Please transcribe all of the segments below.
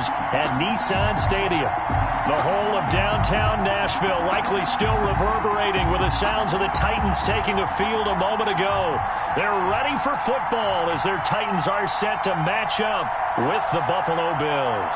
games at Nissan Stadium. The whole of downtown Nashville likely still reverberating with the sounds of the Titans taking the field a moment ago. They're ready for football as their Titans are set to match up with the Buffalo Bills.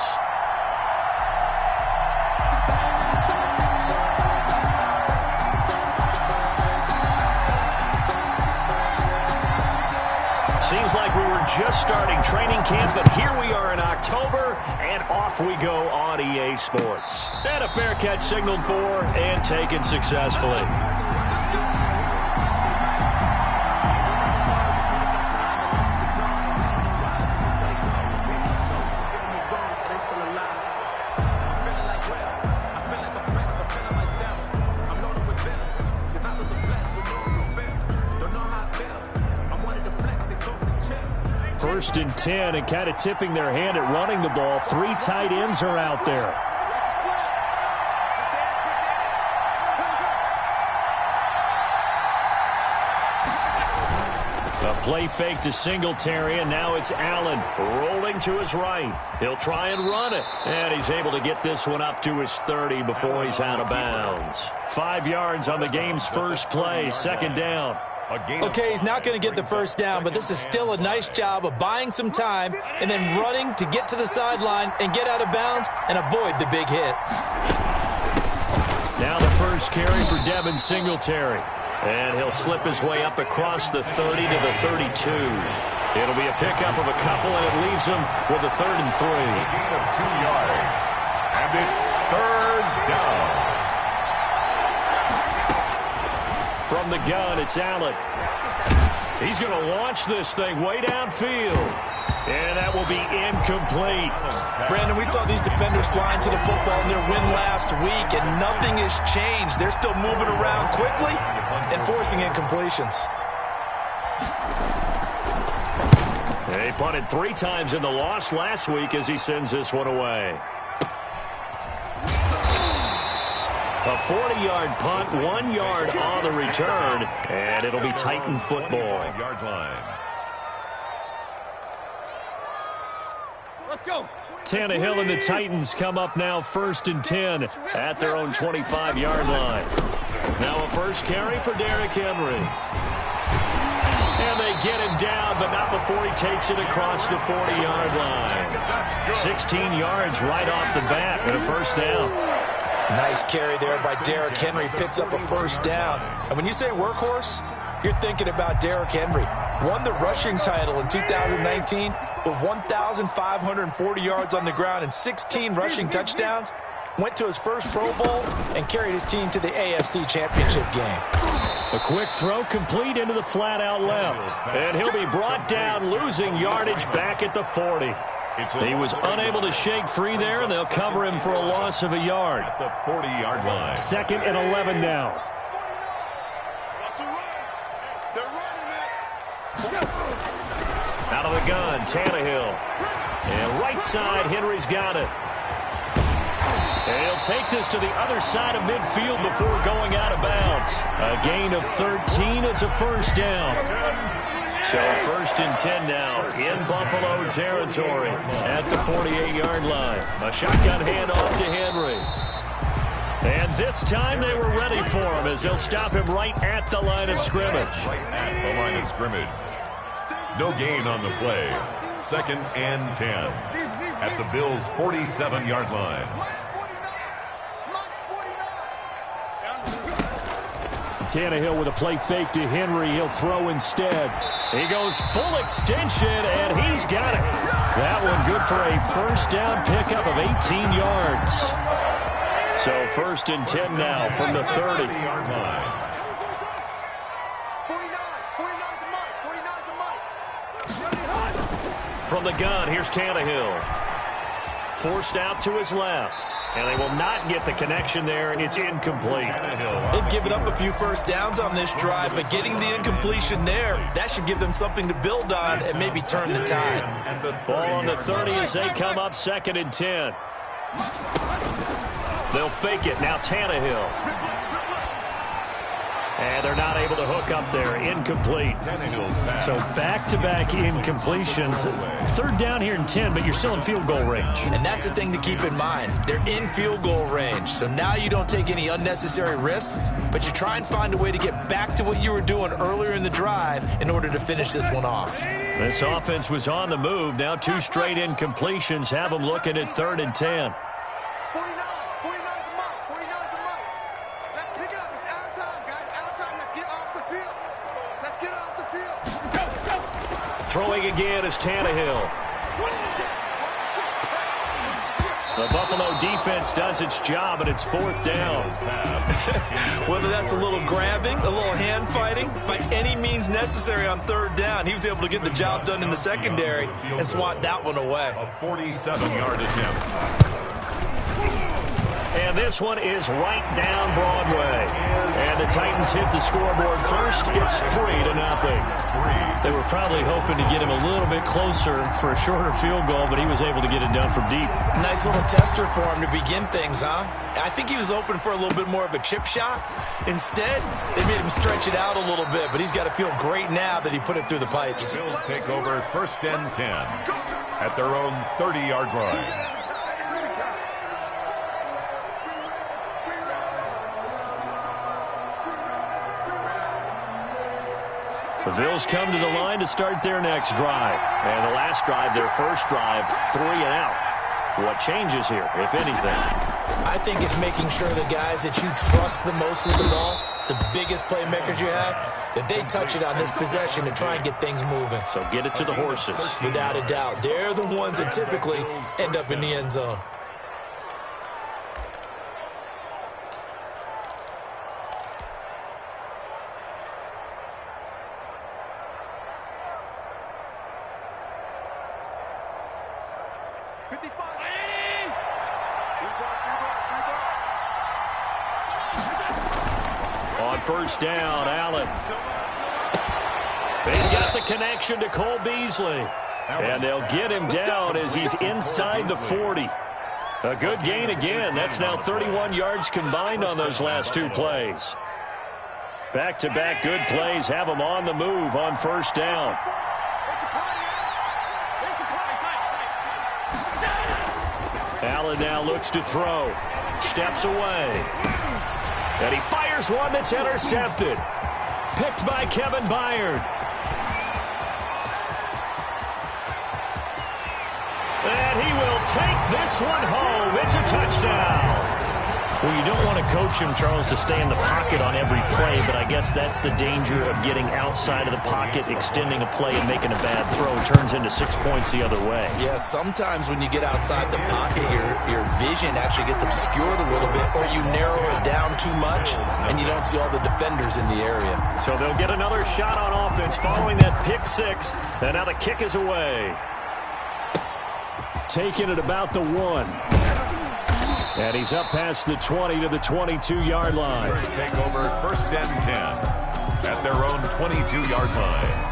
Seems like we were just starting training camp, but here we are in October, and off we go on EA Sports. And a fair catch signaled for and taken successfully. First and 10, and kind of tipping their hand at running the ball. 3 tight ends are out there. A play fake to Singletary, and now it's Allen rolling to his right. He'll try and run it, and he's able to get this one up to his 30 before he's out of bounds. 5 yards on the game's first play, second down. Okay, he's not going to get the first down, but this is still a nice job of buying some time and then running to get to the sideline and get out of bounds and avoid the big hit. Now the first carry for Devin Singletary. And he'll slip his way up across the 30 to the 32. It'll be a pickup of a couple, and it leaves him with a 3rd and 3. Gain of 2 yards. And it's 3rd down. From the gun, it's Allen. He's going to launch this thing way downfield. And that will be incomplete. Brandon, we saw these defenders flying to the football in their win last week, and nothing has changed. They're still moving around quickly and forcing incompletions. They punted 3 times in the loss last week as he sends this one away. A 40-yard punt, 1 yard on the return, and it'll be Titan football. Yard line. Let's go. Tannehill and the Titans come up now 1st and 10 at their own 25-yard line. Now a first carry for Derrick Henry. And they get him down, but not before he takes it across the 40-yard line. 16 yards right off the bat and a first down. Nice carry there by Derrick Henry. Picks up a first down. And when you say workhorse, you're thinking about Derrick Henry. Won the rushing title in 2019 with 1,540 yards on the ground and 16 rushing touchdowns. Went to his first Pro Bowl and carried his team to the AFC Championship game. A quick throw complete into the flat out left. And he'll be brought down, losing yardage back at the 40. He was unable to shake free there, and they'll cover him for a loss of a yard. At the 40-yard line. 2nd and 11 now. Out of the gun, Tannehill. And right side, Henry's got it. And he'll take this to the other side of midfield before going out of bounds. A gain of 13. It's a first down. So 1st and 10 now in Buffalo territory at the 48-yard line. A shotgun handoff to Henry. And this time they were ready for him as they'll stop him right at the line of scrimmage. Right at the line of scrimmage. No gain on the play. 2nd and 10 at the Bills' 47-yard line. Tannehill with a play fake to Henry. He'll throw instead. He goes full extension, and he's got it. That one good for a first down pickup of 18 yards. So 1st and 10 now from the 30-yard line. From the gun, here's Tannehill. Forced out to his left. And they will not get the connection there, and it's incomplete. They've given up a few first downs on this drive, but getting the incompletion there, that should give them something to build on and maybe turn the tide. Ball on the 30 as they come up 2nd and 10. They'll fake it. Now Tannehill. And they're not able to hook up there. Incomplete. So back-to-back incompletions. Third down here in 10, but you're still in field goal range. And that's the thing to keep in mind. They're in field goal range. So now you don't take any unnecessary risks, but you try and find a way to get back to what you were doing earlier in the drive in order to finish this one off. This offense was on the move. Now 2 straight incompletions have them looking at 3rd and 10. 49's a mark. 49's a mark. Let's pick it up. It's our time, guys. Our time. Let's get off the field. Let's get off the field. Go, go. Throwing again is Tannehill. The Buffalo defense does its job, and it's 4th down. Whether that's a little grabbing, a little hand fighting, by any means necessary on 3rd down, he was able to get the job done in the secondary and swat that one away. A 47-yard attempt. And this one is right down Broadway. And the Titans hit the scoreboard first. It's 3-0. They were probably hoping to get him a little bit closer for a shorter field goal, but he was able to get it done from deep. Nice little tester for him to begin things, huh? I think he was open for a little bit more of a chip shot. Instead, they made him stretch it out a little bit, but he's got to feel great now that he put it through the pipes. The Bills take over 1st and 10 at their own 30-yard line. The Bills come to the line to start their next drive. And the last drive, their first drive, 3 and out. What changes here, if anything? I think it's making sure the guys that you trust the most with the ball, the biggest playmakers you have, that they touch it on this possession to try and get things moving. So get it to the horses. Without a doubt. They're the ones that typically end up in the end zone. On 1st down, Allen. They've got the connection to Cole Beasley. And they'll get him down as he's inside the 40. A good gain again. That's now 31 yards combined on those last 2 plays. Back-to-back good plays have him on the move on 1st down. Allen now looks to throw. Steps away. And he fires one that's intercepted. Picked by Kevin Byard. And he will take this one home. It's a touchdown. Well, you don't want to coach him, Charles, to stay in the pocket on every play, but I guess that's the danger of getting outside of the pocket, extending a play and making a bad throw. Turns into 6 points the other way. Yeah, sometimes when you get outside the pocket, your vision actually gets obscured a little bit, or you narrow it down too much, and you don't see all the defenders in the area. So they'll get another shot on offense following that pick 6, and now the kick is away. Taking it about the 1. And he's up past the 20 to the 22-yard line. First take over 1st and 10 at their own 22-yard line.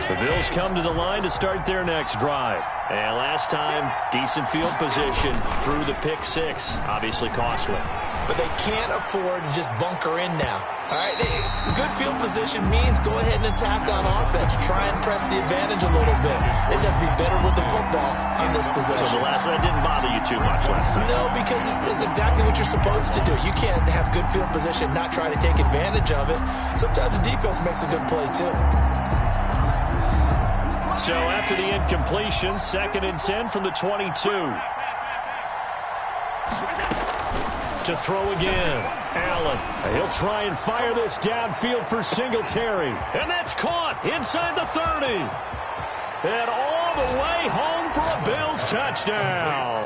The Bills come to the line to start their next drive. And last time, decent field position through the pick 6. Obviously costly. But they can't afford to just bunker in now. All right, good field position means go ahead and attack on offense. Try and press the advantage a little bit. They just have to be better with the football on this possession. So the last one didn't bother you too much last time? No, because it's exactly what you're supposed to do. You can't have good field position, not try to take advantage of it. Sometimes the defense makes a good play, too. So after the incompletion, 2nd and 10 from the 22. To throw again. Allen. He'll try and fire this downfield for Singletary. And that's caught inside the 30. And all the way home for a Bills touchdown.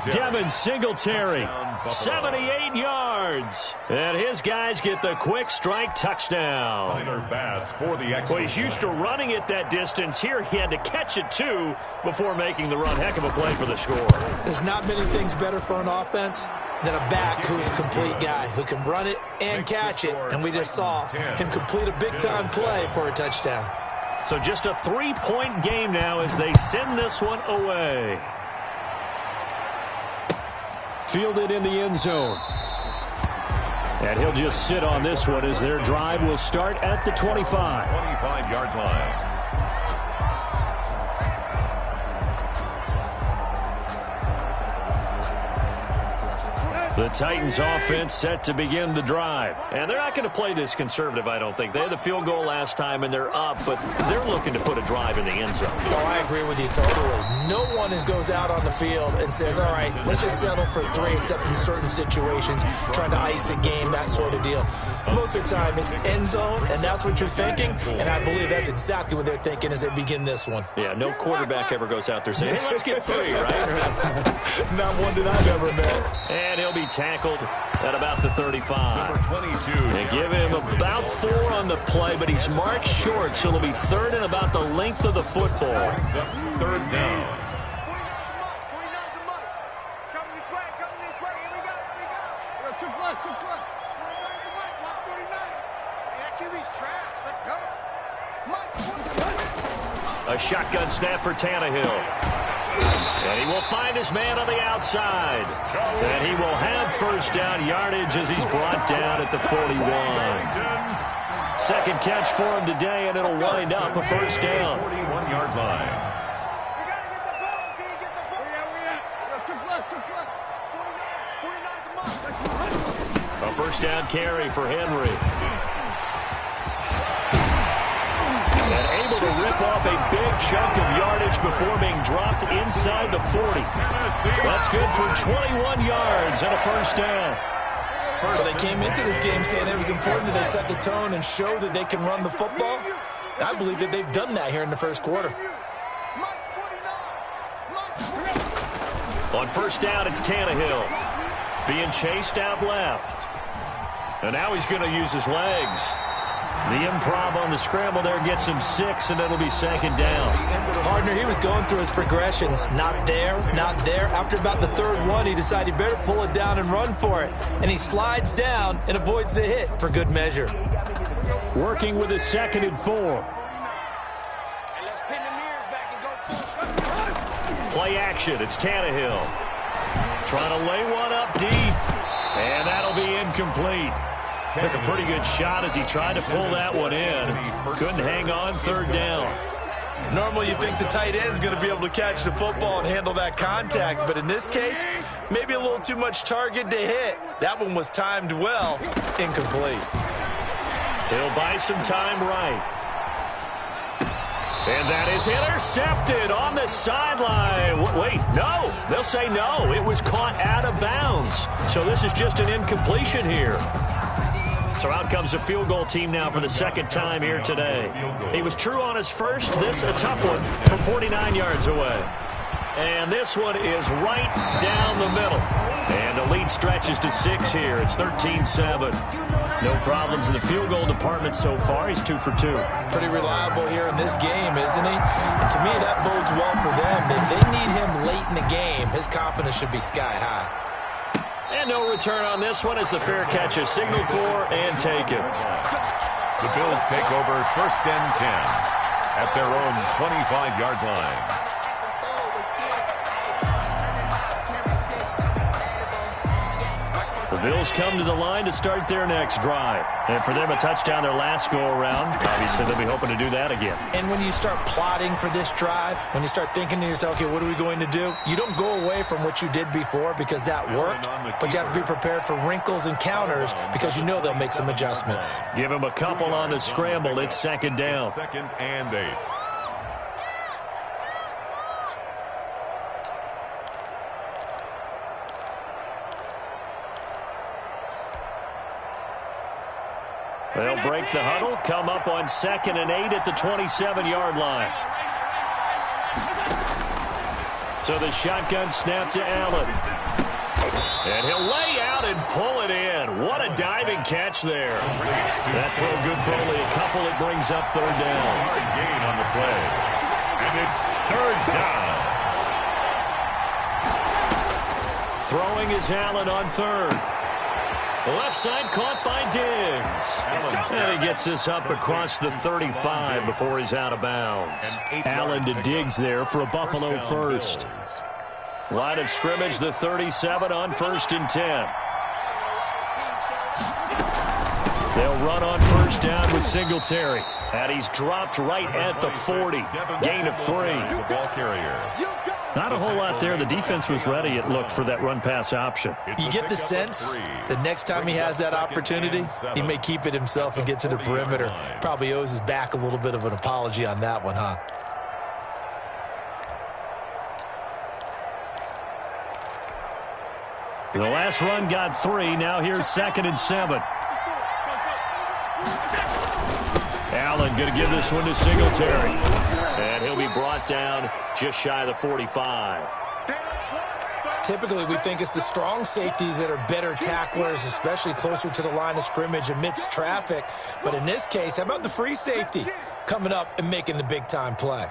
Devin Singletary. 78 yards. And his guys get the quick strike touchdown. Well, he's used to running it that distance. Here he had to catch it, too, before making the run. Heck of a play for the score. There's not many things better for an offense than a back who's a complete guy, who can run it and catch it. And we just saw him complete a big-time play for a touchdown. So just a 3-point game now as they send this one away. fielded in the end zone. And he'll just sit on this one as their drive will start at the 25. 25-yard line. The Titans offense set to begin the drive. And they're not going to play this conservative, I don't think. They had the field goal last time, and they're up, but they're looking to put a drive in the end zone. Oh, I agree with you totally. No one goes out on the field and says, all right, let's just settle for 3, except in certain situations, trying to ice a game, that sort of deal. Most of the time, it's end zone, and that's what you're thinking, and I believe that's exactly what they're thinking as they begin this one. Yeah, no quarterback ever goes out there saying, hey, let's get 3, right? Not one that I've ever met. And he'll be tackled at about the 35. Number 22. They give him about 4 on the play, but he's marked short, so it'll be 3rd and about the length of the football. Brings up 3rd down. A shotgun snap for Tannehill. And he will find his man on the outside. And he will have first down yardage as he's brought down at the 41. Second catch for him today, and it'll wind up a first down. 41-yard line. A first down carry for Henry. And able to rip off a big chunk of yardage before being dropped inside the 40. That's good for 21 yards and a first down. Well, they came into this game saying it was important that they set the tone and show that they can run the football. I believe that they've done that here in the first quarter. On first down, it's Tannehill. Being chased out left. And now he's going to use his legs. The improv on the scramble there gets him 6, and it'll be second down. Partner, he was going through his progressions. Not there, not there. After about the 3rd one, he decided he better pull it down and run for it. And he slides down and avoids the hit for good measure. Working with his 2nd and 4. Play action. It's Tannehill. Trying to lay one up deep. And that'll be incomplete. Took a pretty good shot as he tried to pull that one in. Couldn't hang on, 3rd down. Normally you think the tight end's going to be able to catch the football and handle that contact, but in this case, maybe a little too much target to hit. That one was timed well, incomplete. He'll buy some time right. And that is intercepted on the sideline. Wait, no. They'll say no. It was caught out of bounds. So this is just an incompletion here. So out comes a field goal team now for the 2nd time here today. He was true on his first. This a tough one from 49 yards away. And this one is right down the middle. And the lead stretches to 6 here. It's 13-7. No problems in the field goal department so far. He's 2 for 2. Pretty reliable here in this game, isn't he? And to me, that bodes well for them. If they need him late in the game, his confidence should be sky high. And no return on this one as the fair catch is signaled for and taken. The Bills take over 1st and 10 at their own 25-yard line. The Bills come to the line to start their next drive. And for them, a touchdown their last go-around. Obviously, they'll be hoping to do that again. And when you start plotting for this drive, when you start thinking to yourself, okay, what are we going to do? You don't go away from what you did before because that worked, but you have to be prepared for wrinkles and counters because you know they'll make some adjustments. Give them a couple on the scramble. It's 2nd down. 2nd and 8. They'll break the huddle, come up on 2nd and 8 at the 27-yard line. So the shotgun snap to Allen. And he'll lay out and pull it in. What a diving catch there. That throw good for only a couple. It brings up 3rd down. Hard gain on the play. And it's 3rd down. Throwing is Allen on 3rd. Left side caught by Diggs. And he gets this up across the 35 before he's out of bounds. Allen to Diggs there for a Buffalo first. Line of scrimmage, the 37 on 1st and 10. They'll run on 1st down with Singletary. And he's dropped right at the 40. Gain of 3. The ball carrier. Not a whole lot there. The defense was ready, it looked, for that run-pass option. You get the sense the next time he has that opportunity, he may keep it himself and get to the perimeter. Probably owes his back a little bit of an apology on that one, huh? The last run got 3. Now here's 2nd and 7. Allen going to give this one to Singletary. And he'll be brought down just shy of the 45. Typically, we think it's the strong safeties that are better tacklers, especially closer to the line of scrimmage amidst traffic. But in this case, how about the free safety coming up and making the big-time play?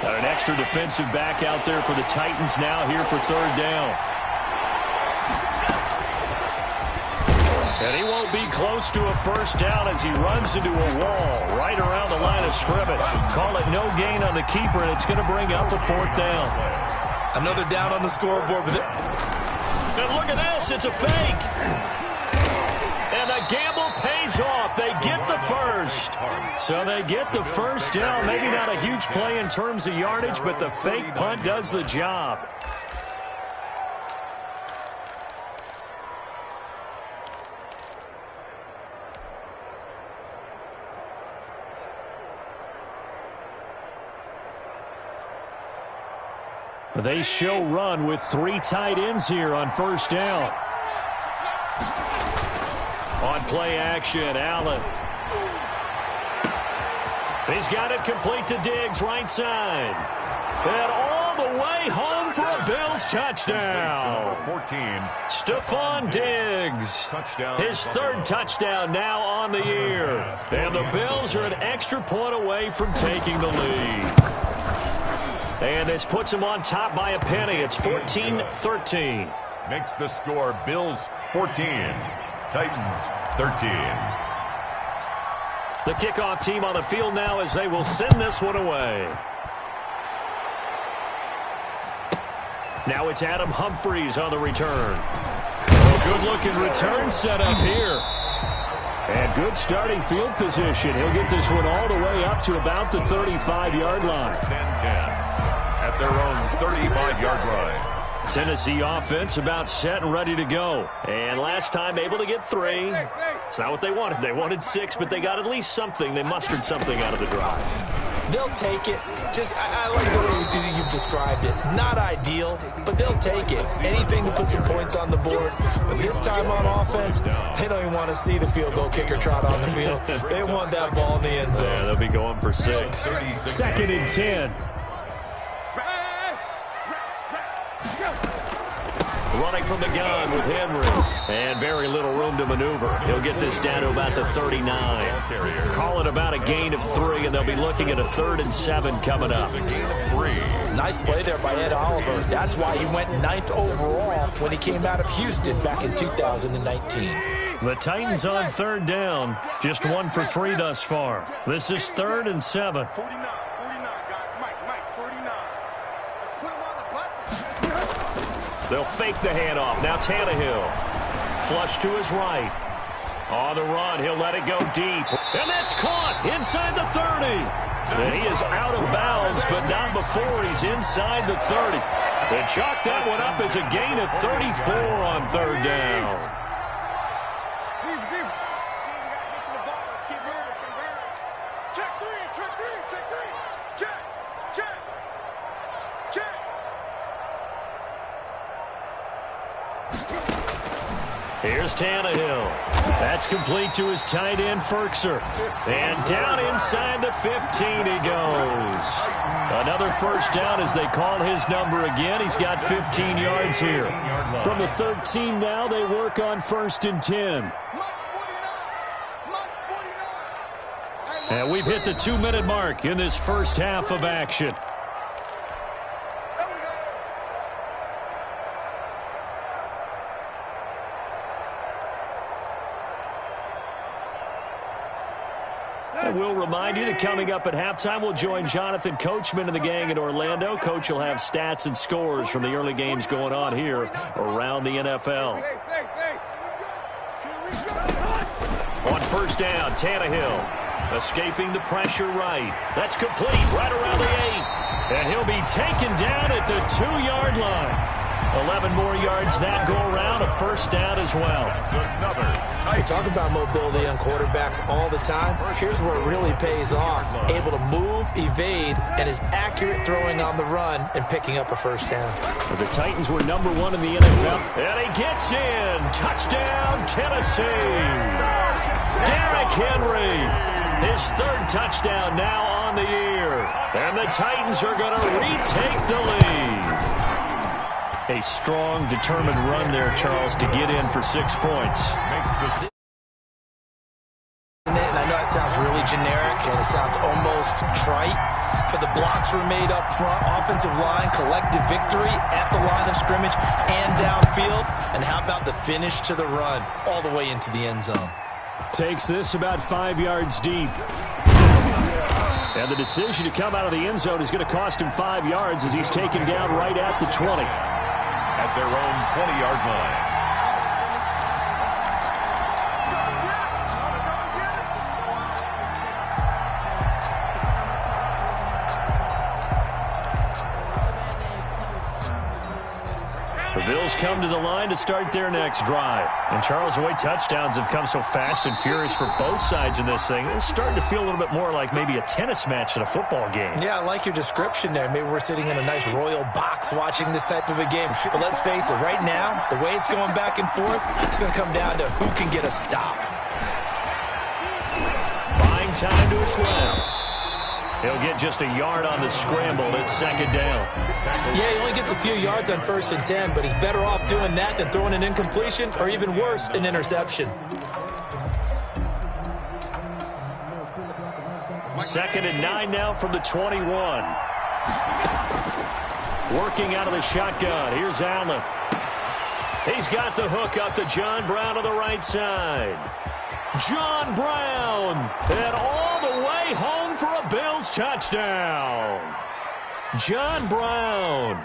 Got an extra defensive back out there for the Titans now here for 3rd down. And he won't be close to a 1st down as he runs into a wall right around the line of scrimmage. Call it no gain on the keeper, and it's going to bring up a 4th down. Another down on the scoreboard. And look at this. It's a fake. And the gamble pays off. They get the 1st. So they get the 1st down. Maybe not a huge play in terms of yardage, but the fake punt does the job. They show run with 3 tight ends here on 1st down. On play action, Allen. He's got it complete to Diggs, right side. And all the way home for a Bills touchdown. 14. Stephon Diggs. His 3rd touchdown now on the year. And the Bills are an extra point away from taking the lead. And this puts him on top by a penny. It's 14-13. Makes the score Bills 14, Titans 13. The kickoff team on the field now as they will send this one away. Now it's Adam Humphries on the return. Good-looking return set up here. And good starting field position. He'll get this one all the way up to about the 35-yard line. 10-10. At their own 35-yard line. Tennessee offense about set and ready to go. And last time able to get 3. It's not what they wanted. They wanted 6, but they got at least something. They mustered something out of the drive. They'll take it. I like the way you've described it. Not ideal, but they'll take it. Anything to put some points on the board. But this time on offense, they don't even want to see the field goal kicker trot on the field. They want that ball in the end zone. Yeah, they'll be going for 6. 2nd and 10. Running from the gun with Henry. And very little room to maneuver. He'll get this down to about the 39. Call it about a gain of 3, and they'll be looking at a 3rd and 7 coming up. Nice play there by Ed Oliver. That's why he went 9th overall when he came out of Houston back in 2019. The Titans on 3rd down. Just 1 for 3 thus far. This is 3rd and 7. 49, guys. Mike, 49. Let's put him on the buses. They'll fake the handoff. Now Tannehill. Flush to his right. On the run, he'll let it go deep. And that's caught inside the 30. And he is out of bounds, but not before he's inside the 30. They chalk that one up as a gain of 34 on 3rd down. Here's Tannehill. That's complete to his tight end, Ferkser. And down inside the 15 he goes. Another 1st down as they call his number again. He's got 15 yards here. From the 13 now, they work on 1st and 10. And we've hit the 2-minute mark in this first half of action. And we'll remind you that coming up at halftime, we'll join Jonathan Coachman and the gang in Orlando. Coach will have stats and scores from the early games going on here around the NFL. On first down, Tannehill escaping the pressure right. That's complete right around the 8. And he'll be taken down at the 2-yard line. 11 more yards that go around, a first down as well. We talk about mobility on quarterbacks all the time. Here's where it really pays off. Able to move, evade, and is accurate throwing on the run and picking up a first down. The Titans were number 1 in the NFL. And he gets in. Touchdown, Tennessee. Derrick Henry. His 3rd touchdown now on the year. And the Titans are going to retake the lead. A strong, determined run there, Charles, to get in for 6 points. And I know it sounds really generic and it sounds almost trite, but the blocks were made up front, offensive line, collective victory at the line of scrimmage and downfield. And how about the finish to the run all the way into the end zone? Takes this about 5 yards deep. And the decision to come out of the end zone is going to cost him 5 yards as he's taken down right at the 20. At their own 20-yard line. The Bills come to the line to start their next drive. And Charles, the way touchdowns have come so fast and furious for both sides in this thing, it's starting to feel a little bit more like maybe a tennis match in a football game. Yeah, I like your description there. Maybe we're sitting in a nice royal box watching this type of a game. But let's face it, right now, the way it's going back and forth, it's going to come down to who can get a stop. Buying time to his left. He'll get just a yard on the scramble at 2nd down. Yeah, he only gets a few yards on 1st and 10, but he's better off doing that than throwing an incompletion or even worse, an interception. 2nd and 9 now from the 21. Working out of the shotgun. Here's Allen. He's got the hook up to John Brown on the right side. John Brown, and all the way home for a Bills touchdown. John Brown,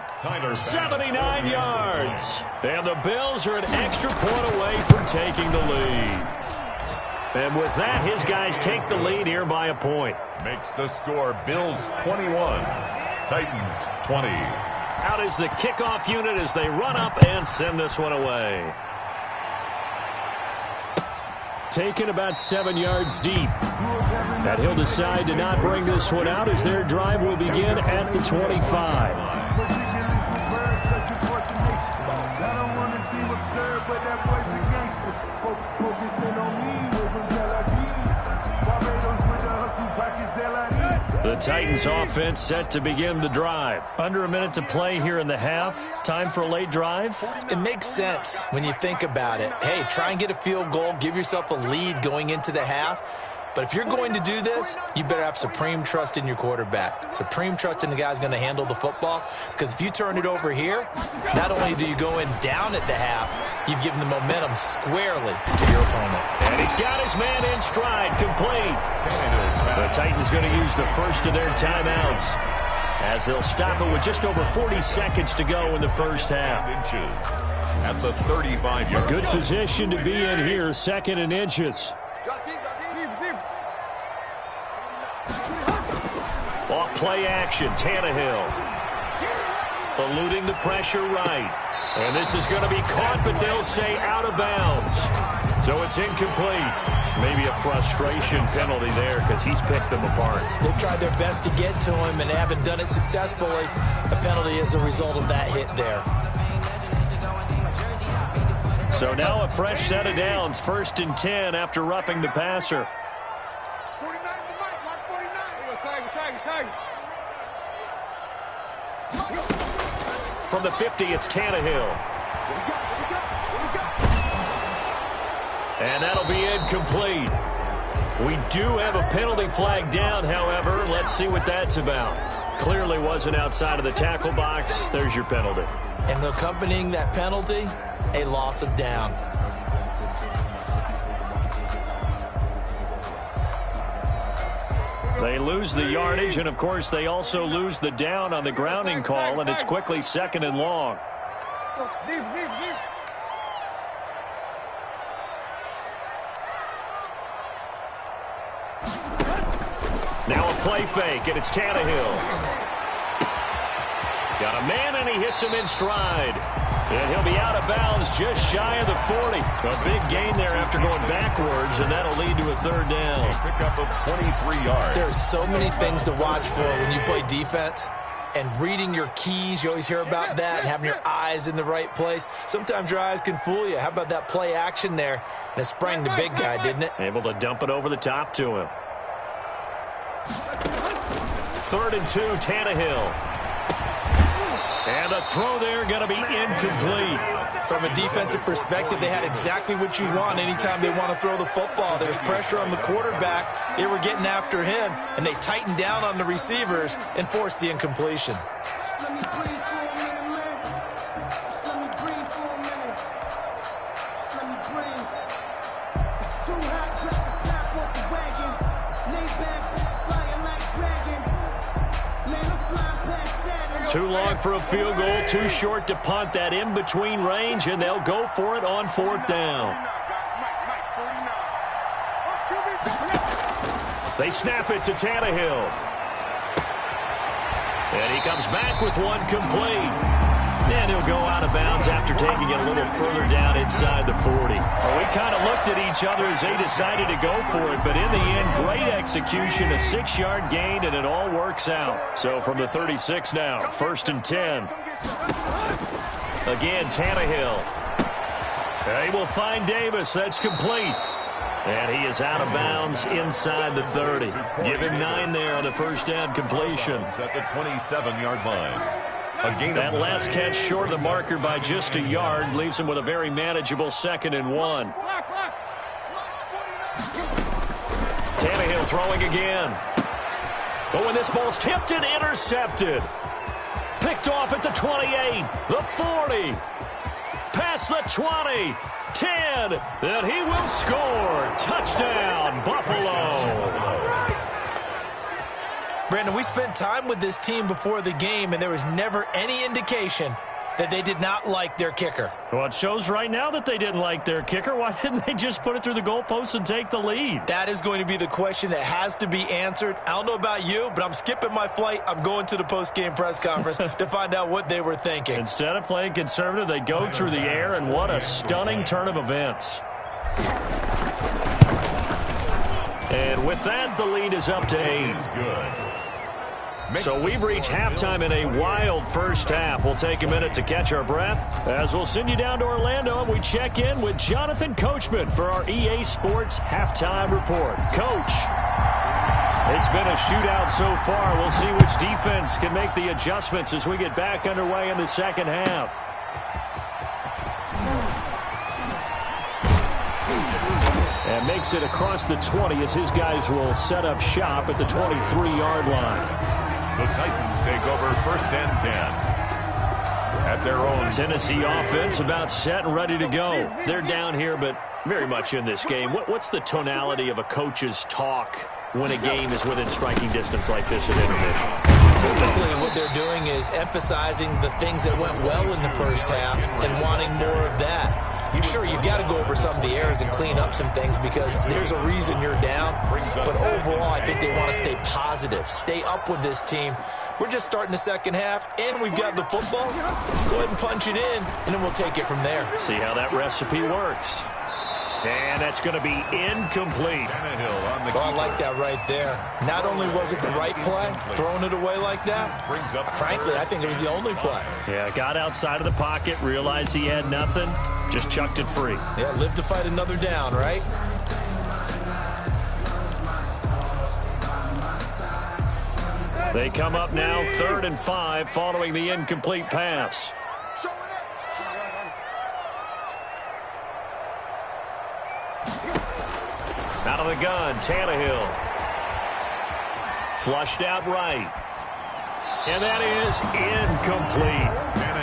79 yards. And the Bills are an extra point away from taking the lead. And with that, his guys take the lead here by a point. Makes the score Bills 21, Titans 20. Out is the kickoff unit as they run up and send this one away. Taken about 7 yards deep. And he'll decide to not bring this one out as their drive will begin at the 25. The Titans offense set to begin the drive. Under a minute to play here in the half. Time for a late drive. It makes sense when you think about it. Hey, try and get a field goal. Give yourself a lead going into the half. But if you're going to do this, you better have supreme trust in your quarterback. Supreme trust in the guy who's going to handle the football. Because if you turn it over here, not only do you go in down at the half, you've given the momentum squarely to your opponent. And he's got his man in stride, complete. The Titans going to use the first of their timeouts as they'll stop it with just over 40 seconds to go in the first half. At the 35-yard. Good position to be in here, 2nd and inches. Off play action, Tannehill. Eluding the pressure right. And this is going to be caught, but they'll say out of bounds. So it's incomplete. Maybe a frustration penalty there because he's picked them apart. They've tried their best to get to him and haven't done it successfully. A penalty is a result of that hit there. So now a fresh set of downs, 1st and 10 after roughing the passer. 49 the mic, mark 49. From the 50, it's Tannehill. And that'll be incomplete. We do have a penalty flag down, however. Let's see what that's about. Clearly wasn't outside of the tackle box. There's your penalty. And accompanying that penalty, a loss of down. They lose the yardage, and, of course, they also lose the down on the grounding call, and it's quickly 2nd and long. Now a play fake, and it's Tannehill. Got a man, and he hits him in stride. And he'll be out of bounds just shy of the 40. A big gain there after going backwards, and that'll lead to a 3rd down. A pickup of 23 yards. There's so many things to watch for when you play defense. And reading your keys, you always hear about that, and having your eyes in the right place. Sometimes your eyes can fool you. How about that play action there? And it sprang the big guy, didn't it? Able to dump it over the top to him. 3rd and 2, Tannehill. And the throw there going to be incomplete. From a defensive perspective, they had exactly what you want anytime they want to throw the football. There's pressure on the quarterback. They were getting after him, and they tightened down on the receivers and forced the incompletion. Too long for a field goal, too short to punt. That in-between range, and they'll go for it on 4th down. They snap it to Tannehill. And he comes back with one complete. And he'll go out of bounds after taking it a little further down inside the 40. Well, we kind of looked at each other as they decided to go for it, but in the end, great execution, a 6-yard gain, and it all works out. So from the 36 now, 1st and 10. Again, Tannehill. They will find Davis. That's complete. And he is out of bounds inside the 30. Give him 9 there on the 1st down completion. At the 27-yard line. That last catch short of the marker by just a yard leaves him with a very manageable 2nd and 1. Tannehill throwing again. But when this ball's tipped and intercepted. Picked off at the 28, the 40, past the 20, 10, and he will score. Touchdown, Buffalo. Brandon, we spent time with this team before the game, and there was never any indication that they did not like their kicker. Well, it shows right now that they didn't like their kicker. Why didn't they just put it through the goalposts and take the lead? That is going to be the question that has to be answered. I don't know about you, but I'm skipping my flight. I'm going to the post-game press conference to find out what they were thinking. Instead of playing conservative, they go through the air, and what a stunning turn of events. And with that, the lead is up to 8. So we've reached halftime in a wild first half. We'll take a minute to catch our breath as we'll send you down to Orlando and we check in with Jonathan Coachman for our EA Sports Halftime Report. Coach, it's been a shootout so far. We'll see which defense can make the adjustments as we get back underway in the second half. And makes it across the 20 as his guys will set up shop at the 23-yard line. The Titans take over 1st and 10 at their own. Tennessee offense about set and ready to go. They're down here, but very much in this game. What's the tonality of a coach's talk when a game is within striking distance like this at intermission? Typically, what they're doing is emphasizing the things that went well in the first half and wanting more of that. Sure, you've got to go over some of the errors and clean up some things because there's a reason you're down. But overall, I think they want to stay positive, stay up with this team. We're just starting the second half, and we've got the football. Let's go ahead and punch it in, and then we'll take it from there. See how that recipe works. And that's going to be incomplete. Oh, I like that right there. Not only was it the right play, throwing it away like that, frankly, I think it was the only play. Yeah, got outside of the pocket, realized he had nothing, just chucked it free. Yeah, live to fight another down, right? They come up now 3rd and 5 following the incomplete pass. Out of the gun, Tannehill. Flushed out right. And that is incomplete.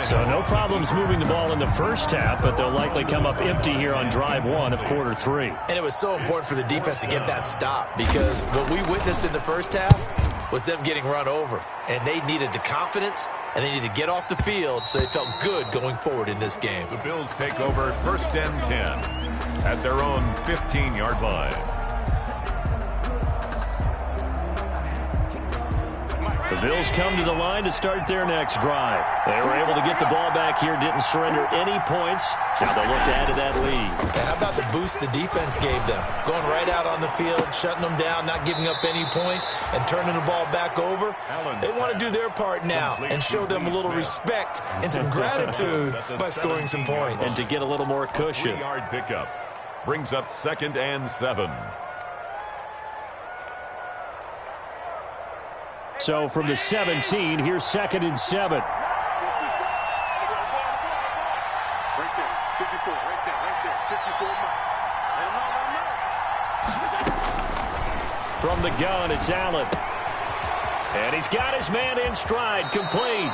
So no problems moving the ball in the first half, but they'll likely come up empty here on drive one of quarter three. And it was so important for the defense to get that stop, because what we witnessed in the first half was them getting run over. And they needed the confidence, and they needed to get off the field so they felt good going forward in this game. The Bills take over 1st and 10 at their own 15-yard line. The Bills come to the line to start their next drive. They were able to get the ball back here, didn't surrender any points. Now they'll look to add to that lead. And how about the boost the defense gave them? Going right out on the field, shutting them down, not giving up any points, and turning the ball back over. They want to do their part now and show them a little respect and some gratitude by scoring some points. And to get a little more cushion. 3-yard pickup brings up 2nd and 7. So from the 17, here's 2nd and 7. Right there, 54, right there, 54 Mike. Let him know. From the gun, it's Allen. And he's got his man in stride, complete.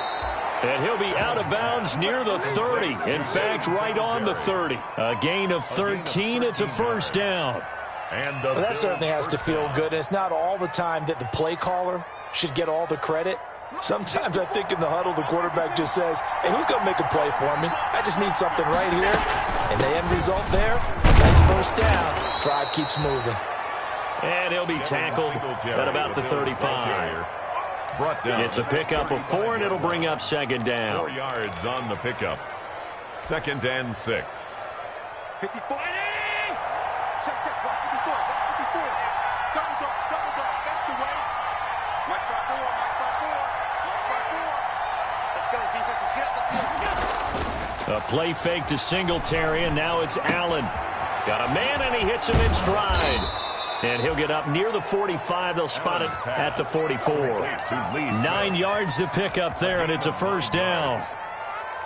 And he'll be out of bounds near the 30. In fact, right on the 30. A gain of 13, it's a first down. And Well, that certainly has to feel good. And it's not all the time that the play caller should get all the credit. Sometimes I think in the huddle, the quarterback just says, hey, who's going to make a play for me? I just need something right here. And the end result there, nice first down. Drive keeps moving. And he'll be tackled at about the 35. brought down. It's a pickup of 4, and it'll bring up 2nd down. 4 yards on the pickup. 2nd and 6. 54. Check, watch 54, watch 54. Double dog, that's the way. Mike 5-4. Let's go, defense, let's get up the field. A play fake to Singletary, and now it's Allen. Got a man, and he hits him in stride. And he'll get up near the 45. They'll spot it at the 44. 9 yards to pick up there, and it's a first down.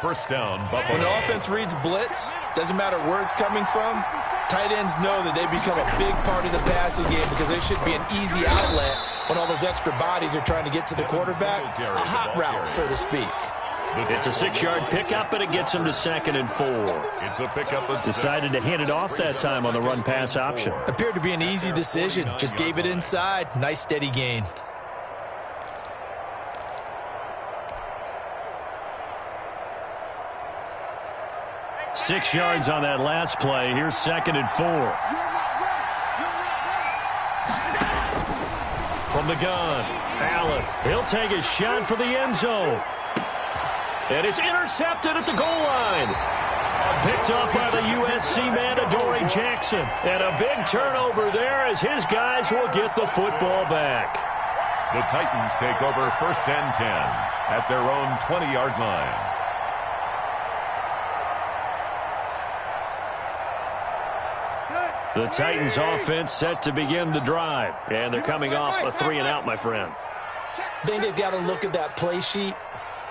First down, Buffalo. When the offense reads blitz, doesn't matter where it's coming from, tight ends know that they become a big part of the passing game because they should be an easy outlet when all those extra bodies are trying to get to the quarterback. A hot route, so to speak. It's a 6-yard pickup, and it gets him to 2nd and 4. It's a pickup of Decided to hand it off that time on the run-pass option. Appeared to be an easy decision. Just gave it inside. Nice steady gain. Six yards on that last play. Here's 2nd and 4. From the gun, Allen. He'll take a shot for the end zone. And it's intercepted at the goal line. Picked up by the USC man, Adoree Jackson. And a big turnover there as his guys will get the football back. The Titans take over 1st and 10 at their own 20-yard line. The Titans offense set to begin the drive. And they're coming off a 3-and-out, my friend. I think they've got to look at that play sheet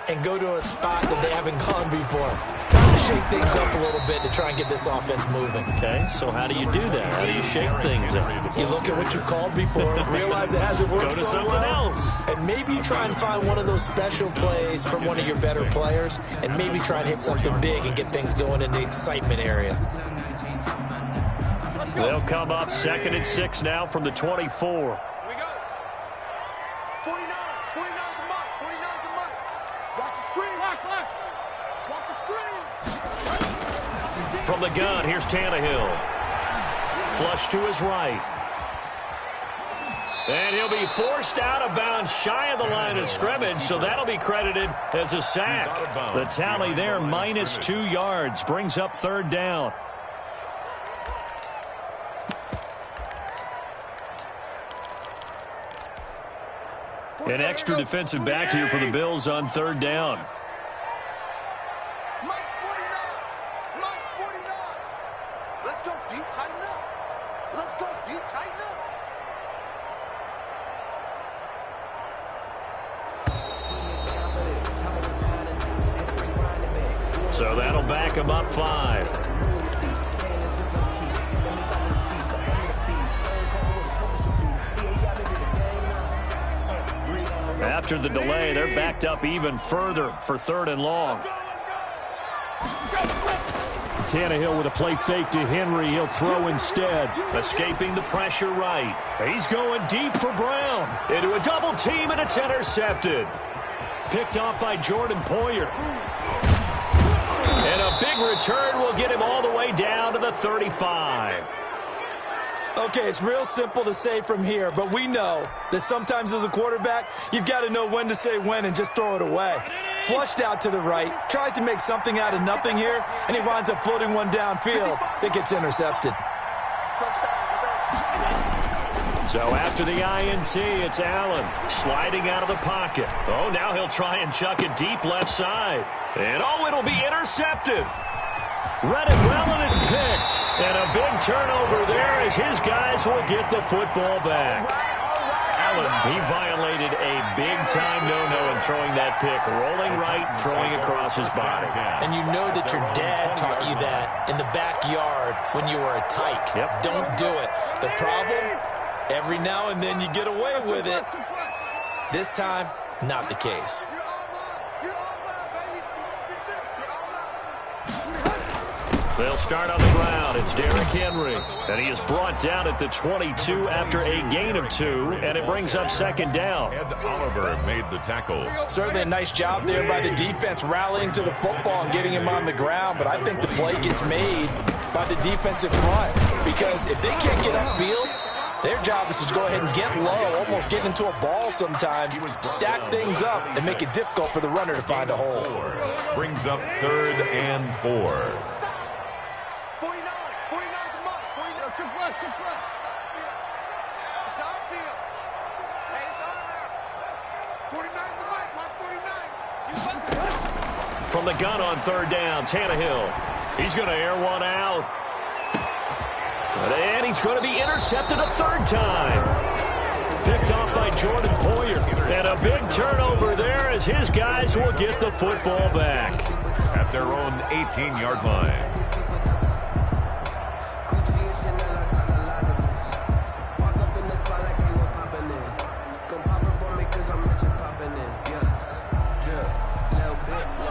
and go to a spot that they haven't gone before. Time to shake things up a little bit to try and get this offense moving. Okay, so how do you do that? How do you shake things up? You look at what you called before, realize it hasn't worked Go to so something well, else. and maybe try and find one of those special plays from one of your better players, and maybe try and hit something big and get things going in the excitement area. They'll come up 2nd and 6 now from the 24. Here we go. 49's the mark. 49's the mark. Watch the screen. Watch the screen. From the gun, here's Tannehill. Flush to his right. And he'll be forced out of bounds shy of the line of scrimmage, so that'll be credited as a sack. The tally there, minus 2 yards, brings up 3rd down. An extra defensive back here for the Bills on 3rd down. Mike's 49. Let's go deep, tighten up. Let's go deep, tighten up. So that'll back him up 5. After the delay, they're backed up even further for 3rd and long. Tannehill with a play fake to Henry. He'll throw instead. Escaping the pressure right. He's going deep for Brown. Into a double team, and it's intercepted. Picked off by Jordan Poyer. And a big return will get him all the way down to the 35. Okay, it's real simple to say from here, but we know that sometimes as a quarterback, you've got to know when to say when and just throw it away. Flushed out to the right, tries to make something out of nothing here, and he winds up floating one downfield that gets intercepted. So after the INT, it's Allen sliding out of the pocket. Oh, now he'll try and chuck it deep left side. And oh, it'll be intercepted. Read it well, and it's picked. And a big turnover there as his guys will get the football back. Allen, he violated a big-time no-no in throwing that pick. Rolling right, throwing across his body. And you know that your dad taught you that in the backyard when you were a tyke. Yep. Don't do it. The problem, every now and then you get away with it. This time, not the case. They'll start on the ground. It's Derrick Henry. And he is brought down at the 22 after a gain of 2, and it brings up second down. Ed Oliver made the tackle. Certainly a nice job there by the defense rallying to the football and getting him on the ground, but I think the play gets made by the defensive front because if they can't get upfield, their job is to go ahead and get low, almost get into a ball sometimes, stack things up, and make it difficult for the runner to find a hole. Brings up 3rd and 4. From the gun on 3rd down, Tannehill. He's going to air one out. And he's going to be intercepted a 3rd time. Picked off by Jordan Poyer. And a big turnover there as his guys will get the football back. At their own 18-yard line.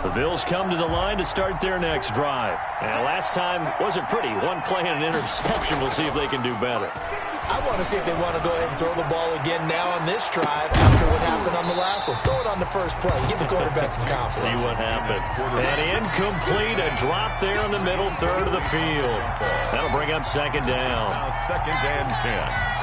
The Bills come to the line to start their next drive. And last time wasn't pretty. One play and an interception. We'll see if they can do better. I want to see if they want to go ahead and throw the ball again now on this drive after what happened on the last one. Throw it on the first play. Give the quarterback some confidence. See what happens. And incomplete. A drop there in the middle third of the field. That'll bring up second down. Now 2nd and 10.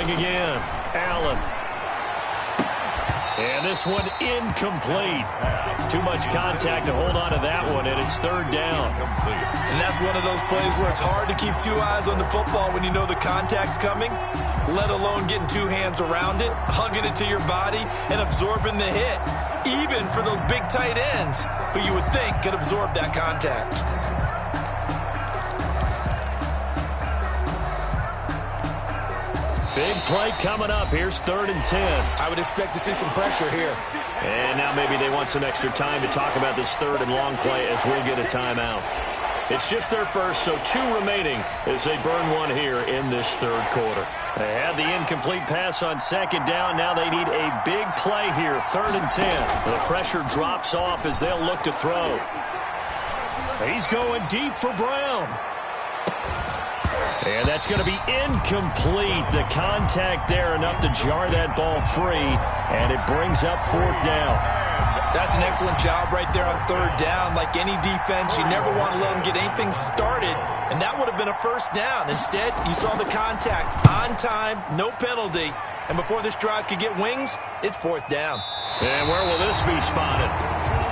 Again, Allen. And this one incomplete. Too much contact to hold on to that one, and it's 3rd down. And that's one of those plays where it's hard to keep 2 eyes on the football when you know the contact's coming, let alone getting 2 hands around it, hugging it to your body, and absorbing the hit, even for those big tight ends who you would think could absorb that contact. Big play coming up. Here's 3rd and 10. I would expect to see some pressure here. And now maybe they want some extra time to talk about this 3rd and long play as we'll get a timeout. It's just their first, so 2 remaining as they burn one here in this 3rd quarter. They had the incomplete pass on 2nd down. Now they need a big play here, 3rd and 10. The pressure drops off as they'll look to throw. He's going deep for Brown. And that's going to be incomplete. The contact there enough to jar that ball free, and it brings up 4th down. That's an excellent job right there on 3rd down. Like any defense, you never want to let them get anything started, and that would have been a 1st down. Instead, you saw the contact on time, no penalty, and before this drive could get wings, it's 4th down. And where will this be spotted?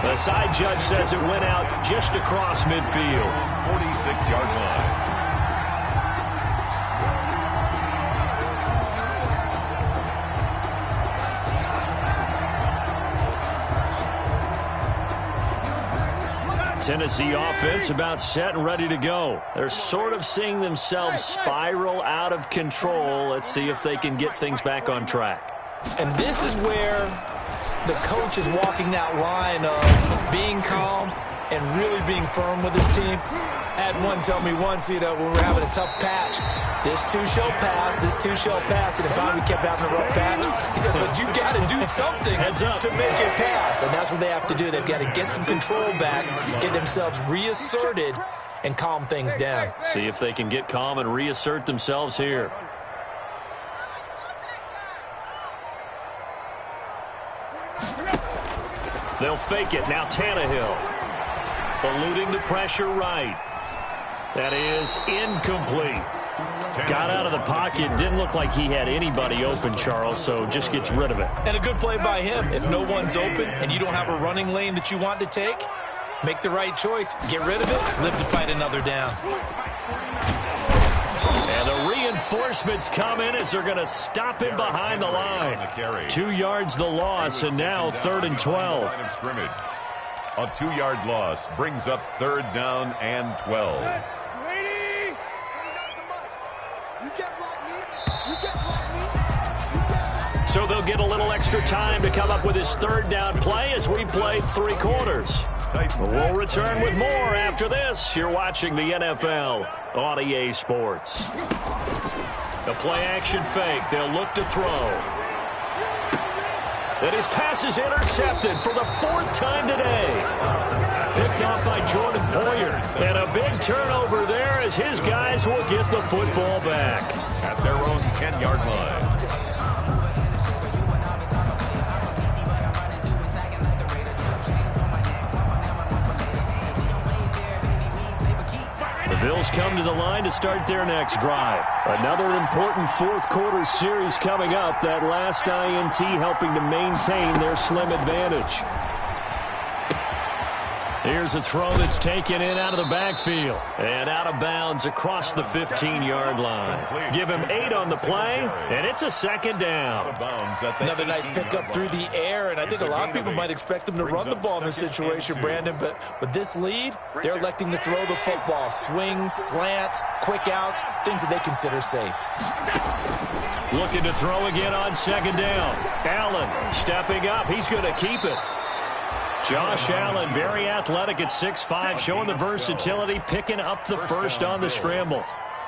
The side judge says it went out just across midfield. 46-yard line. Tennessee offense about set and ready to go. They're sort of seeing themselves spiral out of control. Let's see if they can get things back on track. And this is where the coach is walking that line of being calm, and really being firm with his team. I had one tell me once, when we were having a tough patch, this too shall pass, this too shall pass, and if we kept having a rough patch, he said, but you got to do something to make it pass, and that's what they have to do. They've got to get some control back, get themselves reasserted, and calm things down. See if they can get calm and reassert themselves here. They'll fake it. Now Tannehill. Eluding the pressure right. That is incomplete. Got out of the pocket. Didn't look like he had anybody open, Charles, so just gets rid of it. And a good play by him. If no one's open and you don't have a running lane that you want to take, make the right choice. Get rid of it. Live to fight another down. And the reinforcements come in as they're going to stop him behind the line. 2 yards the loss, and now 3rd and 12. A 2-yard loss brings up 3rd down and 12. So they'll get a little extra time to come up with his 3rd down play as we've played 3 quarters. We'll return with more after this. You're watching the NFL on EA Sports. The play-action fake. They'll look to throw. And his pass is intercepted for the 4th time today. Picked off by Jordan Poyer. And a big turnover there as his guys will get the football back. At their own 10-yard line. The Bills come to the line to start their next drive. Another important 4th quarter series coming up. That last INT helping to maintain their slim advantage. Here's a throw that's taken in out of the backfield. And out of bounds across the 15-yard line. Give him 8 on the play, and it's a 2nd down. Another nice pickup through the air, and I think a lot of people might expect them to run the ball in this situation, Brandon. But with this lead, they're electing to throw the football. Swings, slants, quick outs, things that they consider safe. Looking to throw again on 2nd down. Allen stepping up. He's going to keep it. Josh Allen, very athletic at 6'5", showing the versatility, picking up the first on the scramble.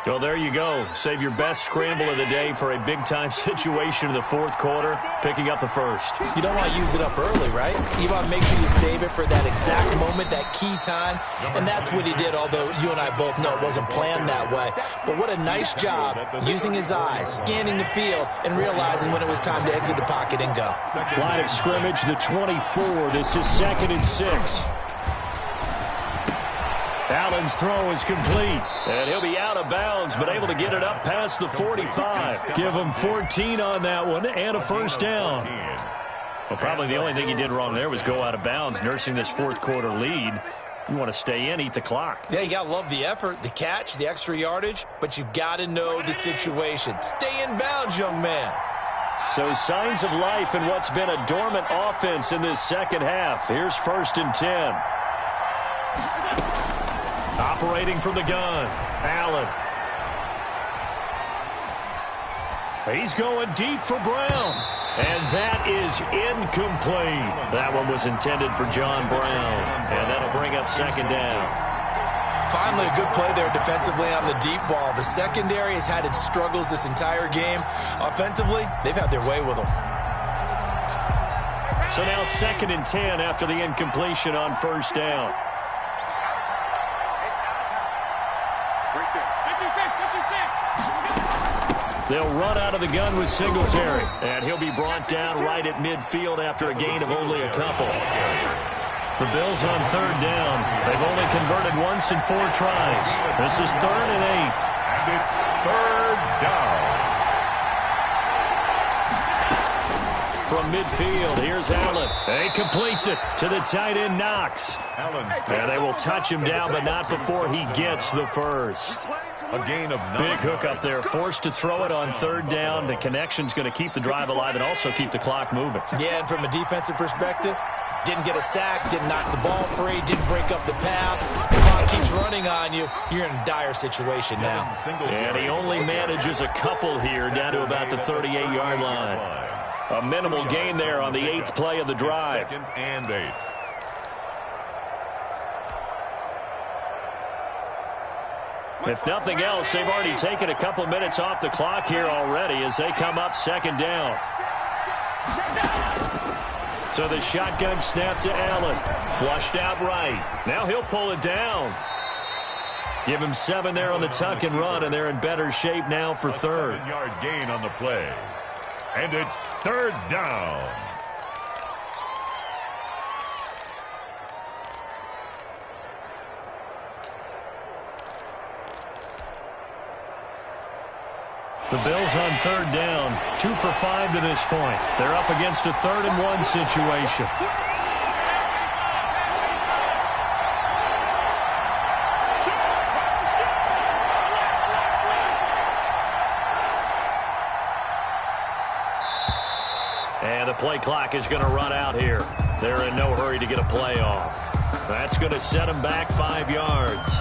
Well, there you go. Save your best scramble of the day for a big-time situation in the 4th quarter, picking up the first. You don't want to use it up early, right? You want to make sure you save it for that exact moment, that key time, and that's what he did, although you and I both know it wasn't planned that way. But what a nice job using his eyes, scanning the field, and realizing when it was time to exit the pocket and go. Line of scrimmage, the 24. This is 2nd and 6. Allen's throw is complete, and he'll be out of bounds, but able to get it up past the 45. Give him 14 on that one, and a 1st down. Well, probably the only thing he did wrong there was go out of bounds, nursing this 4th quarter lead. You want to stay in, eat the clock. Yeah, you got to love the effort, the catch, the extra yardage, but you got to know the situation. Stay in bounds, young man. So signs of life in what's been a dormant offense in this 2nd half. Here's 1st and 10. Operating from the gun, Allen. He's going deep for Brown. And that is incomplete. That one was intended for John Brown. And that'll bring up 2nd down. Finally, a good play there defensively on the deep ball. The secondary has had its struggles this entire game. Offensively, they've had their way with them. So now 2nd and 10 after the incompletion on 1st down. They'll run out of the gun with Singletary. And he'll be brought down right at midfield after a gain of only a couple. The Bills on 3rd down. They've only converted once in 4 tries. This is 3rd and 8. And it's 3rd down. From midfield, here's Allen. He completes it to the tight end, Knox. And they will touch him down, but not before he gets the first. A gain of 9. Big hook up there, forced to throw it on 3rd down. The connection's going to keep the drive alive and also keep the clock moving. Yeah, and from a defensive perspective, didn't get a sack, didn't knock the ball free, didn't break up the pass. The clock keeps running on you. You're in a dire situation now. And he only manages a couple here down to about the 38-yard line. A minimal gain there on the 8th play of the drive. 2nd and 8. If nothing else, they've already taken a couple minutes off the clock here already as they come up second down. So the shotgun snap to Allen. Flushed out right. Now he'll pull it down. Give him 7 there on the tuck and run, and they're in better shape now for third. 7-yard gain on the play. And it's third down. The Bills on third down, 2 for 5 to this point. They're up against a 3rd-and-1 situation. And the play clock is going to run out here. They're in no hurry to get a play off. That's going to set them back 5 yards.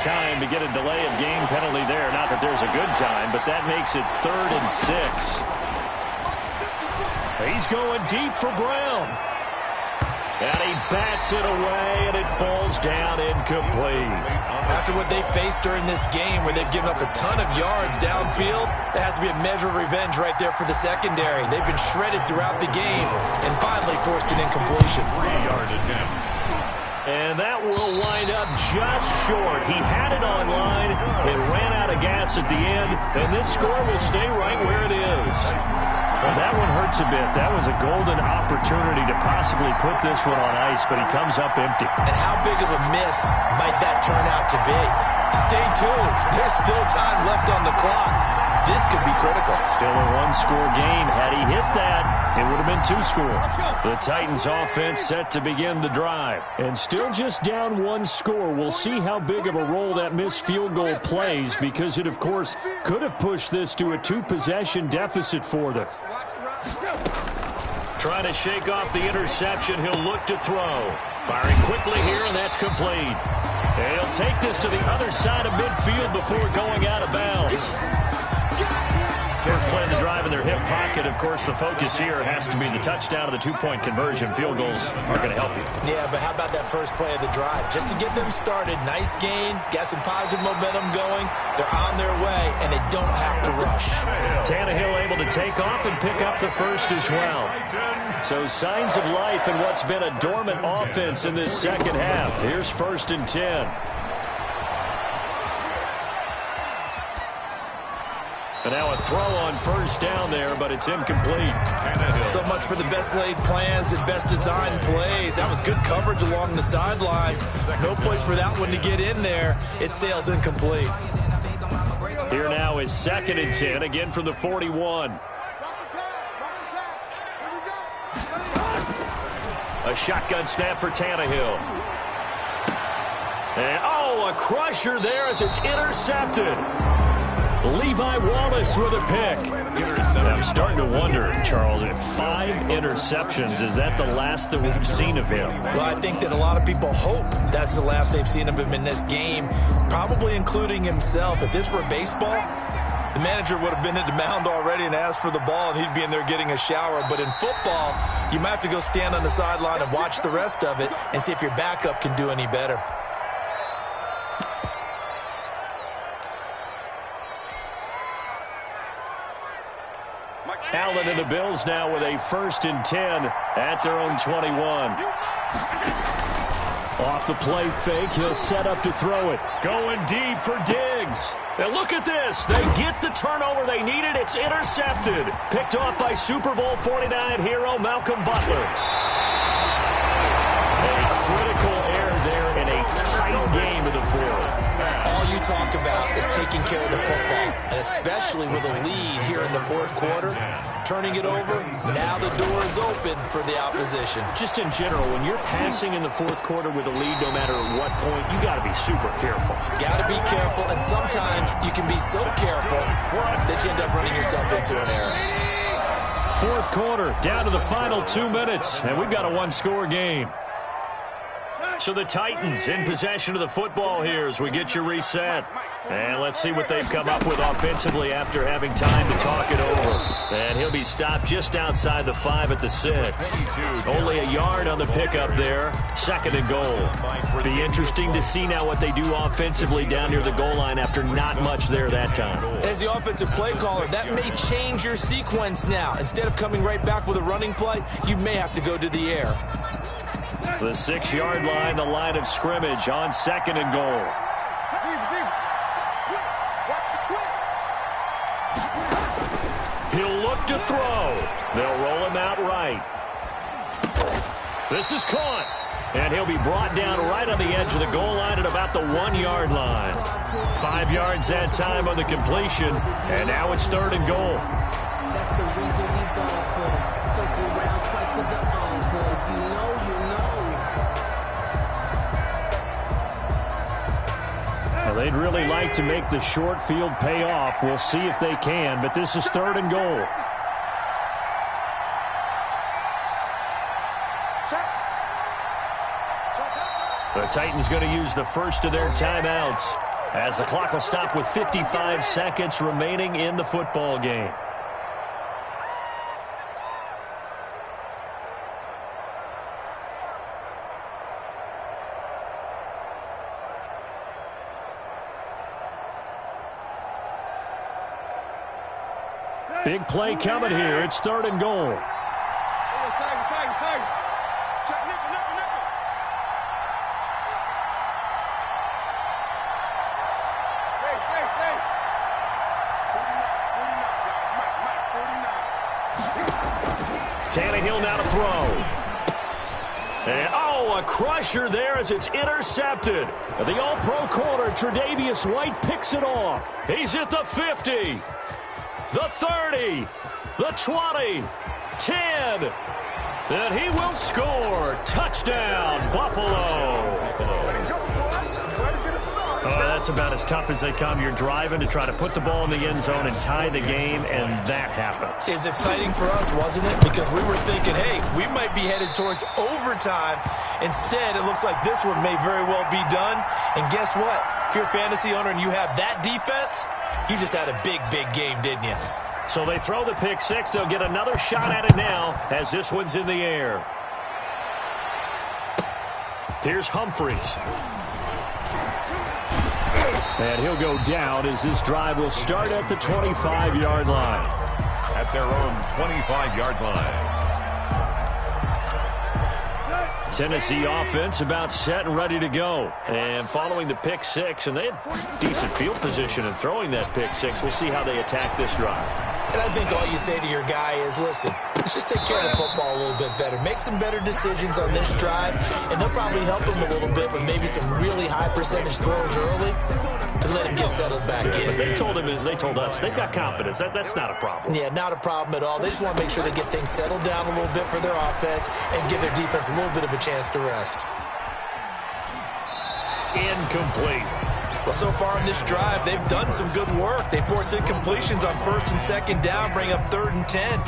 Time to get a delay of game penalty there. Not that there's a good time, but that makes it 3rd and 6. He's going deep for Brown. And he bats it away, and it falls down incomplete. After what they faced during this game where they've given up a ton of yards downfield, there has to be a measure of revenge right there for the secondary. They've been shredded throughout the game and finally forced an incompletion. 3-yard attempt. And that will wind up just short. He had it on line. It ran out of gas at the end, and this score will stay right where it is. Well, that one hurts a bit. That was a golden opportunity to possibly put this one on ice, but he comes up empty. And how big of a miss might that turn out to be? Stay tuned. There's still time left on the clock. This could be critical. Still a 1-score game. Had he hit that, it would have been 2 scores. The Titans offense set to begin the drive. And still just down 1 score. We'll see how big of a role that missed field goal plays because it, of course, could have pushed this to a 2-possession deficit for them. Trying to shake off the interception. He'll look to throw. Firing quickly here, and that's complete. And he'll take this to the other side of midfield before going out of bounds. First play of the drive in their hip pocket. Of course, the focus here has to be the touchdown of the 2-point conversion. Field goals are going to help you. Yeah, but how about that first play of the drive? Just to get them started, nice gain, got some positive momentum going. They're on their way, and they don't have to rush. Tannehill able to take off and pick up the first as well. So signs of life in what's been a dormant offense in this second half. Here's 1st and 10. And now a throw on first down there, but it's incomplete. So much for the best laid plans and best designed plays. That was good coverage along the sidelines. No place for that one to get in there. It sails incomplete. Here now is 2nd and 10, again from the 41. A shotgun snap for Tannehill. And, a crusher there as it's intercepted. Levi Wallace with a pick. I'm starting to wonder, Charles, if 5 interceptions, is that the last that we've seen of him? Well, I think that a lot of people hope that's the last they've seen of him in this game, probably including himself. If this were baseball, the manager would have been at the mound already and asked for the ball, and he'd be in there getting a shower. But in football, you might have to go stand on the sideline and watch the rest of it and see if your backup can do any better. Allen and the Bills now with a 1st and 10 at their own 21. Off the play fake, he'll set up to throw it. Going deep for Diggs. And look at this. They get the turnover they needed. It's intercepted. Picked off by Super Bowl 49 hero Malcolm Butler. A critical error there in a tight game of the 4th. All you talk about is taking care of the football, and especially with a lead here in the 4th quarter, turning it over, now the door is open for the opposition. Just in general, when you're passing in the 4th quarter with a lead, no matter what point, you got to be super careful. Got to be careful, and sometimes you can be so careful that you end up running yourself into an error. 4th quarter, down to the final 2 minutes, and we've got a 1-score game. So the Titans in possession of the football here as we get you reset. And let's see what they've come up with offensively after having time to talk it over. And he'll be stopped just outside the 5 at the 6. Only a yard on the pickup there. 2nd and goal. Be interesting to see now what they do offensively down near the goal line after not much there that time. As the offensive play caller, that may change your sequence now. Instead of coming right back with a running play, you may have to go to the air. The 6-yard line, the line of scrimmage on 2nd and goal. He'll look to throw. They'll roll him out right. This is caught. And he'll be brought down right on the edge of the goal line at about the 1-yard line. 5 yards that time on the completion. And now it's 3rd and goal. That's the reason we ball for. Circle round twice for the encore. If you know, you know. Well, they'd really like to make the short field pay off. We'll see if they can, but this is 3rd and goal. The Titans going to use the first of their timeouts as the clock will stop with 55 seconds remaining in the football game. Big play coming here. It's 3rd and goal. Tannehill now to throw. And, a crusher there as it's intercepted. The all-pro corner, Tre'Davious White, picks it off. He's at the 50. The 30, the 20, 10, and he will score. Touchdown, Buffalo. That's about as tough as they come. You're driving to try to put the ball in the end zone and tie the game, and that happens. It's exciting for us, wasn't it? Because we were thinking, hey, we might be headed towards overtime. Instead, it looks like this one may very well be done. And guess what? If you're a fantasy owner and you have that defense, you just had a big, big game, didn't you? So they throw the pick 6. They'll get another shot at it now as this one's in the air. Here's Humphries. And he'll go down as this drive will start at the 25-yard line. At their own 25-yard line. Tennessee offense about set and ready to go. And following the pick 6, and they had decent field position in throwing that pick 6. We'll see how they attack this drive. And I think all you say to your guy is, listen, let's just take care of the football a little bit better. Make some better decisions on this drive, and they'll probably help him a little bit with maybe some really high percentage throws early to let him get settled back in. But they told us they've got confidence. That's not a problem. Yeah, not a problem at all. They just want to make sure they get things settled down a little bit for their offense and give their defense a little bit of a chance to rest. Incomplete. Well, so far in this drive, they've done some good work. They force incompletions on 1st and 2nd down, bring up 3rd and 10.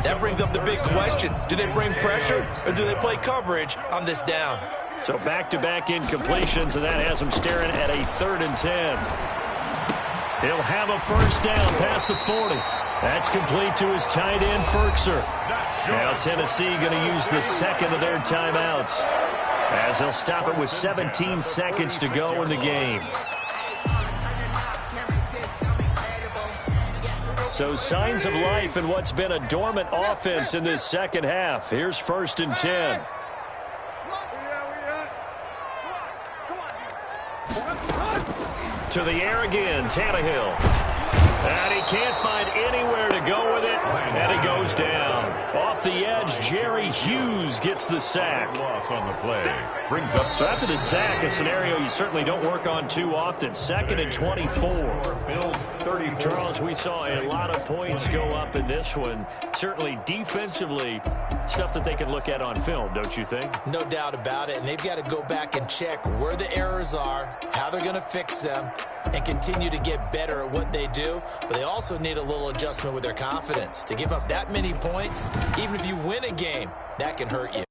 That brings up the big question. Do they bring pressure or do they play coverage on this down? So back-to-back incompletions, and that has them staring at a 3rd and 10. He'll have a first down past the 40. That's complete to his tight end, Ferkser. Now Tennessee going to use the 2nd of their timeouts as they'll stop it with 17 seconds to go in the game. So signs of life in what's been a dormant offense in this second half. Here's 1st and 10. To the air again, Tannehill. And he can't find anywhere to go with it, and he goes down. Off the edge, Jerry Hughes gets the sack. Loss on the play. Brings up. So after the sack, a scenario you certainly don't work on too often. 2nd and 24. Bills 30. Charles, we saw a lot of points go up in this one. Certainly defensively, stuff that they can look at on film, don't you think? No doubt about it, and they've got to go back and check where the errors are, how they're going to fix them, and continue to get better at what they do. But they also need a little adjustment with their confidence. To give up that many points, even if you win a game, that can hurt you.